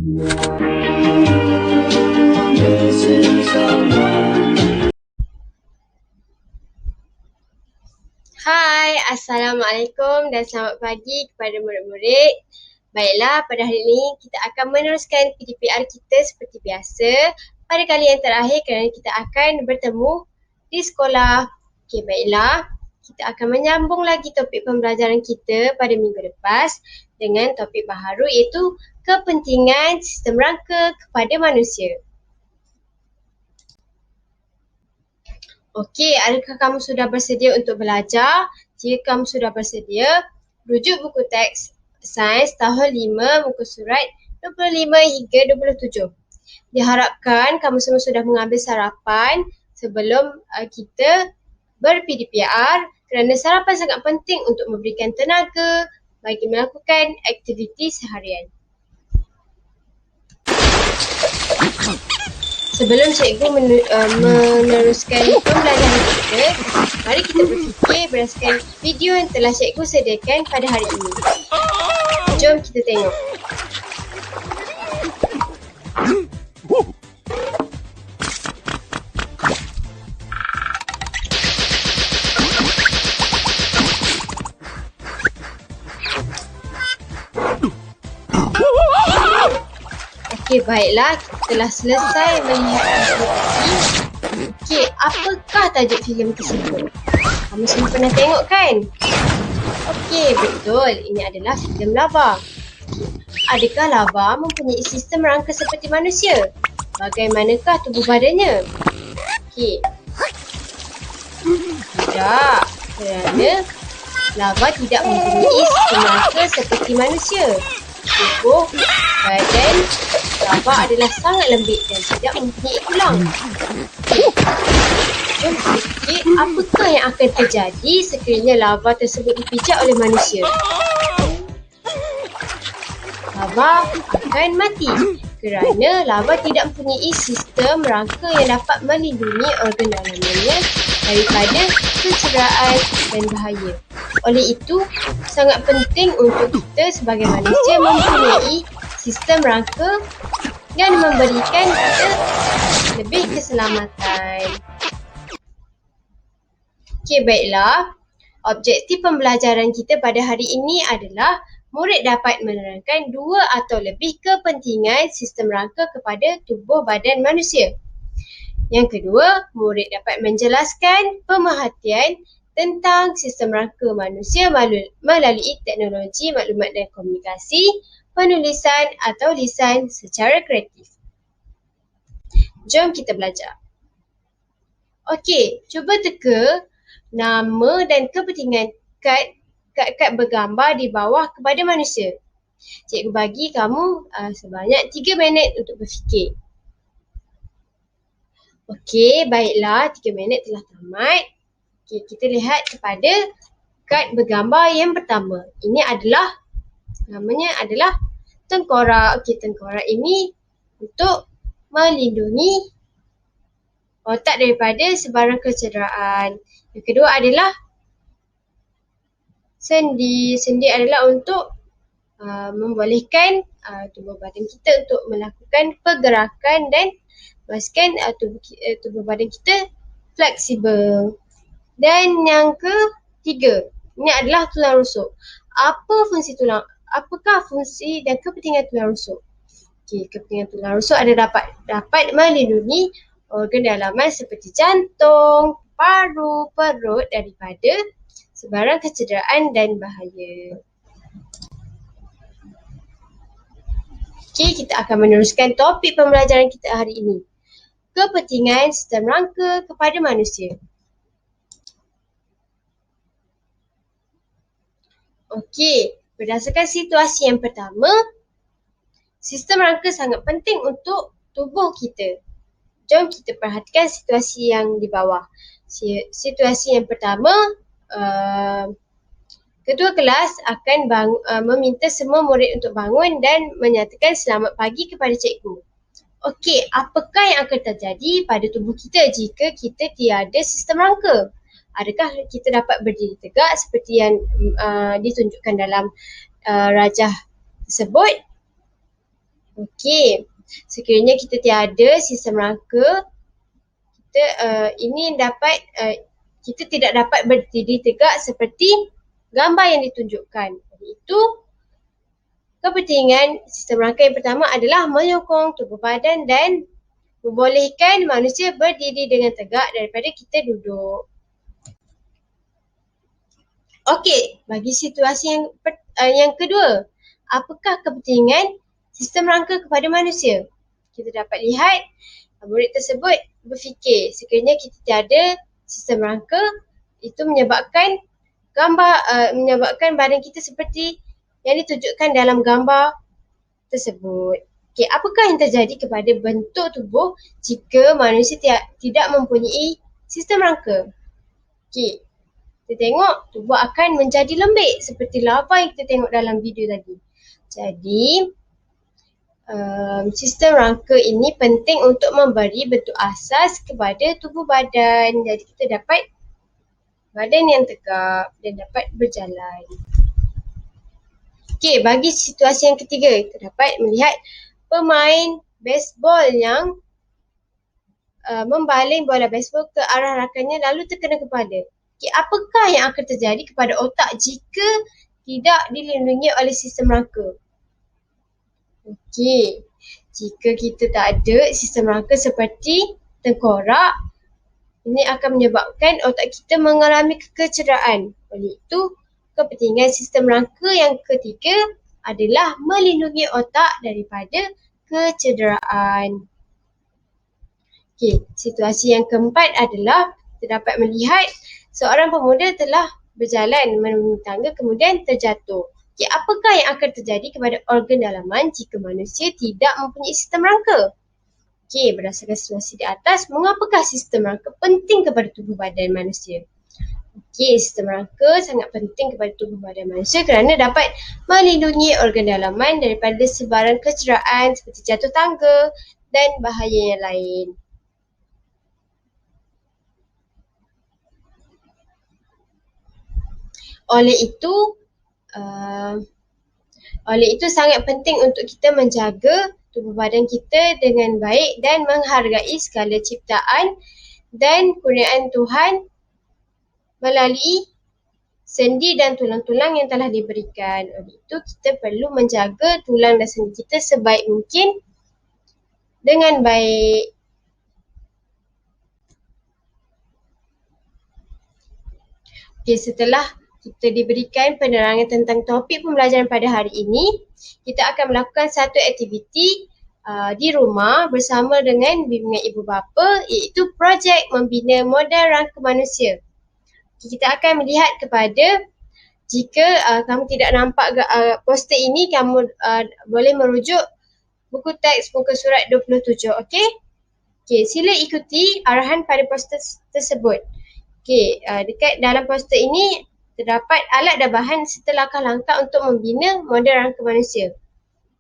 Hai, Assalamualaikum dan selamat pagi kepada murid-murid. Baiklah, pada hari ini kita akan meneruskan PDPR kita seperti biasa. Pada kali yang terakhir kerana kita akan bertemu di sekolah. Okey, baiklah. Kita akan menyambung lagi topik pembelajaran kita pada minggu lepas dengan topik baharu iaitu kepentingan sistem rangka kepada manusia. Okey, adakah kamu sudah bersedia untuk belajar? Jika kamu sudah bersedia, rujuk buku teks Sains tahun 5 muka surat 25 hingga 27. Diharapkan kamu semua sudah mengambil sarapan sebelum kita ber-PDPR kerana sarapan sangat penting untuk memberikan tenaga bagi melakukan aktiviti seharian. Sebelum cikgu meneruskan pembelajaran kita, mari kita berfikir berdasarkan video yang telah cikgu sediakan pada hari ini. Jom kita tengok. Okey, baiklah, kita telah selesai melihat video tadi. Okey, apakah tajuk filem tersebut? Kamu semua pernah tengok kan? Okey, betul. Ini adalah filem lava. Adakah lava mempunyai sistem rangka seperti manusia? Bagaimanakah tubuh badannya? Okey. Tidak, kerana lava tidak mempunyai sistem rangka seperti manusia. Tubuh badan lava adalah sangat lembut dan tidak mempunyai tulang. Jom fikir apakah yang akan terjadi sekiranya lava tersebut dipijak oleh manusia. Lava akan mati kerana lava tidak mempunyai sistem rangka yang dapat melindungi organ dalamannya daripada kecederaan dan bahaya. Oleh itu, sangat penting untuk kita sebagai manusia mempunyai sistem rangka yang memberikan kita lebih keselamatan. Okey, baiklah. Objektif pembelajaran kita pada hari ini adalah murid dapat menerangkan dua atau lebih kepentingan sistem rangka kepada tubuh badan manusia. Yang kedua, murid dapat menjelaskan pemerhatian tentang sistem rangka manusia melalui teknologi maklumat dan komunikasi, penulisan atau lisan secara kreatif. Jom kita belajar. Okey, cuba teka nama dan kepentingan kad bergambar di bawah kepada manusia. Cikgu bagi kamu sebanyak 3 minit untuk berfikir. Okey, baiklah, 3 minit telah tamat. Okey, kita lihat kepada kad bergambar yang pertama. Ini adalah, namanya adalah tengkorak. Okey, tengkorak ini untuk melindungi otak daripada sebarang kecederaan. Yang kedua adalah sendi. Sendi adalah untuk membolehkan tubuh badan kita untuk melakukan pergerakan dan memastikan tubuh badan kita fleksibel. Dan yang ketiga, ini adalah tulang rusuk. Apakah fungsi dan kepentingan tulang rusuk? Okey, kepentingan tulang rusuk adalah dapat melindungi organ dalaman seperti jantung, paru, perut daripada sebarang kecederaan dan bahaya. Okey, kita akan meneruskan topik pembelajaran kita hari ini. Kepentingan sistem rangka kepada manusia. Okey, berdasarkan situasi yang pertama, sistem rangka sangat penting untuk tubuh kita. Jom kita perhatikan situasi yang di bawah. Situasi yang pertama, ketua kelas akan meminta semua murid untuk bangun dan menyatakan selamat pagi kepada cikgu. Okey, apakah yang akan terjadi pada tubuh kita jika kita tiada sistem rangka? Adakah kita dapat berdiri tegak seperti yang ditunjukkan dalam rajah tersebut? Okey, sekiranya kita tiada sistem rangka, kita kita tidak dapat berdiri tegak seperti gambar yang ditunjukkan. Oleh itu, kepentingan sistem rangka yang pertama adalah menyokong tubuh badan dan membolehkan manusia berdiri dengan tegak daripada kita duduk. Okey, bagi situasi yang kedua, apakah kepentingan sistem rangka kepada manusia? Kita dapat lihat murid tersebut berfikir sekiranya kita tiada sistem rangka, itu menyebabkan badan kita seperti yang ditunjukkan dalam gambar tersebut. Okey, apakah yang terjadi kepada bentuk tubuh jika manusia tidak mempunyai sistem rangka? Okey, kita tengok tubuh akan menjadi lembik seperti lava yang kita tengok dalam video tadi. Jadi, sistem rangka ini penting untuk memberi bentuk asas kepada tubuh badan. Jadi kita dapat badan yang tegak dan dapat berjalan. Okey, bagi situasi yang ketiga, kita dapat melihat pemain baseball yang membaling bola baseball ke arah rakannya lalu terkena kepala. Okay, apakah yang akan terjadi kepada otak jika tidak dilindungi oleh sistem rangka? Okey, jika kita tak ada sistem rangka seperti tengkorak, ini akan menyebabkan otak kita mengalami kecederaan. Oleh itu, kepentingan sistem rangka yang ketiga adalah melindungi otak daripada kecederaan. Okey, situasi yang keempat adalah kita dapat melihat seorang pemuda telah berjalan menemui tangga kemudian terjatuh. Okey, apakah yang akan terjadi kepada organ dalaman jika manusia tidak mempunyai sistem rangka? Okey, berdasarkan situasi di atas, mengapakah sistem rangka penting kepada tubuh badan manusia? Okey, sistem rangka sangat penting kepada tubuh badan manusia kerana dapat melindungi organ dalaman daripada sebaran kecederaan seperti jatuh tangga dan bahaya yang lain. Oleh itu sangat penting untuk kita menjaga tubuh badan kita dengan baik dan menghargai segala ciptaan dan kurniaan Tuhan melalui sendi dan tulang-tulang yang telah diberikan. Oleh itu kita perlu menjaga tulang dan sendi kita sebaik mungkin dengan baik. Okey, setelah kita diberikan penerangan tentang topik pembelajaran pada hari ini, kita akan melakukan satu aktiviti di rumah bersama dengan bimbingan ibu bapa, iaitu projek membina model rangka manusia. Kita akan melihat kepada jika kamu tidak nampak poster ini, kamu boleh merujuk buku teks muka surat 27, okey? Okey, sila ikuti arahan pada poster tersebut. Okey, dekat dalam poster ini terdapat alat dan bahan serta langkah-langkah untuk membina model rangka manusia.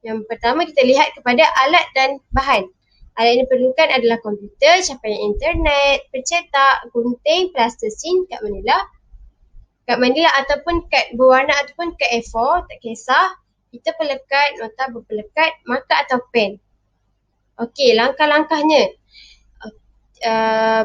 Yang pertama kita lihat kepada alat dan bahan. Alat yang diperlukan adalah komputer, capaian internet, pencetak, gunting, plastisin, kad manila ataupun kad berwarna ataupun kad A4, tak kisah. Kita pelekat, nota berpelekat, markah atau pen. Okey, langkah-langkahnya.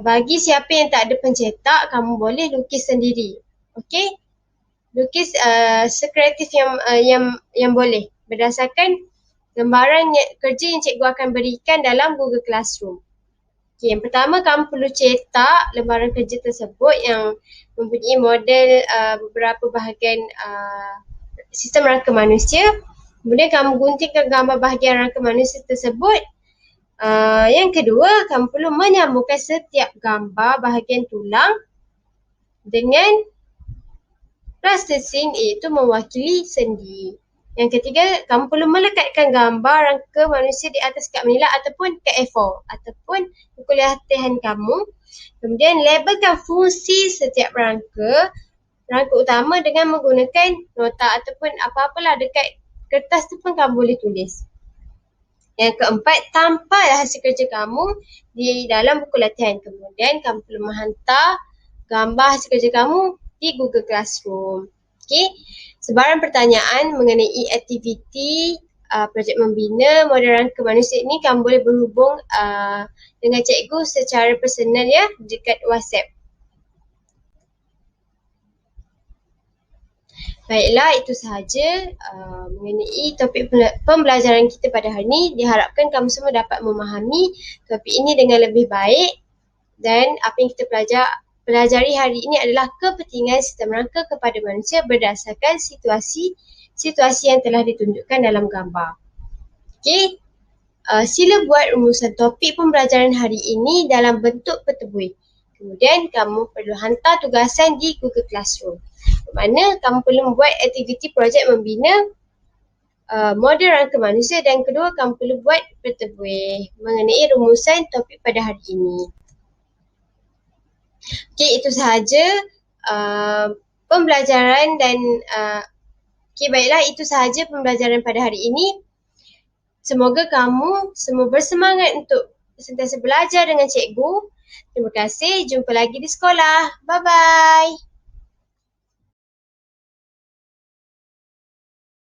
Bagi siapa yang tak ada pencetak, kamu boleh lukis sendiri. Okey, lukis sekreatif yang boleh berdasarkan gambaran kerja yang cikgu akan berikan dalam Google Classroom. Okey, yang pertama kamu perlu cetak lembaran kerja tersebut yang mempunyai model beberapa bahagian sistem rangka manusia. Kemudian kamu guntingkan gambar bahagian rangka manusia tersebut. Yang kedua, kamu perlu menyambungkan setiap gambar bahagian tulang dengan plastisin, iaitu mewakili sendi. Yang ketiga, kamu perlu melekatkan gambar rangka manusia di atas kad manila ataupun kad A4 ataupun buku latihan kamu. Kemudian labelkan fungsi setiap rangka utama dengan menggunakan nota ataupun apa-apalah dekat kertas tu pun kamu boleh tulis. Yang keempat, tampal hasil kerja kamu di dalam buku latihan. Kemudian kamu perlu menghantar gambar hasil kerja kamu di Google Classroom. Okey, sebarang pertanyaan mengenai aktiviti projek membina model rangka manusia ni kamu boleh berhubung dengan cikgu secara personal ya dekat WhatsApp. Baiklah, itu sahaja mengenai topik pembelajaran kita pada hari ini. Diharapkan kamu semua dapat memahami topik ini dengan lebih baik, dan apa yang kita pelajari hari ini adalah kepentingan sistem rangka kepada manusia berdasarkan situasi yang telah ditunjukkan dalam gambar. Okey, sila buat rumusan topik pembelajaran hari ini dalam bentuk pertebui. Kemudian kamu perlu hantar tugasan di Google Classroom. Mana kamu perlu membuat aktiviti projek membina model rangka manusia, dan kedua kamu perlu buat pertebui mengenai rumusan topik pada hari ini. Okey, itu sahaja pembelajaran dan okey, baiklah, itu sahaja pembelajaran pada hari ini. Semoga kamu semua bersemangat untuk sentiasa belajar dengan cikgu. Terima kasih, jumpa lagi di sekolah. Bye-bye.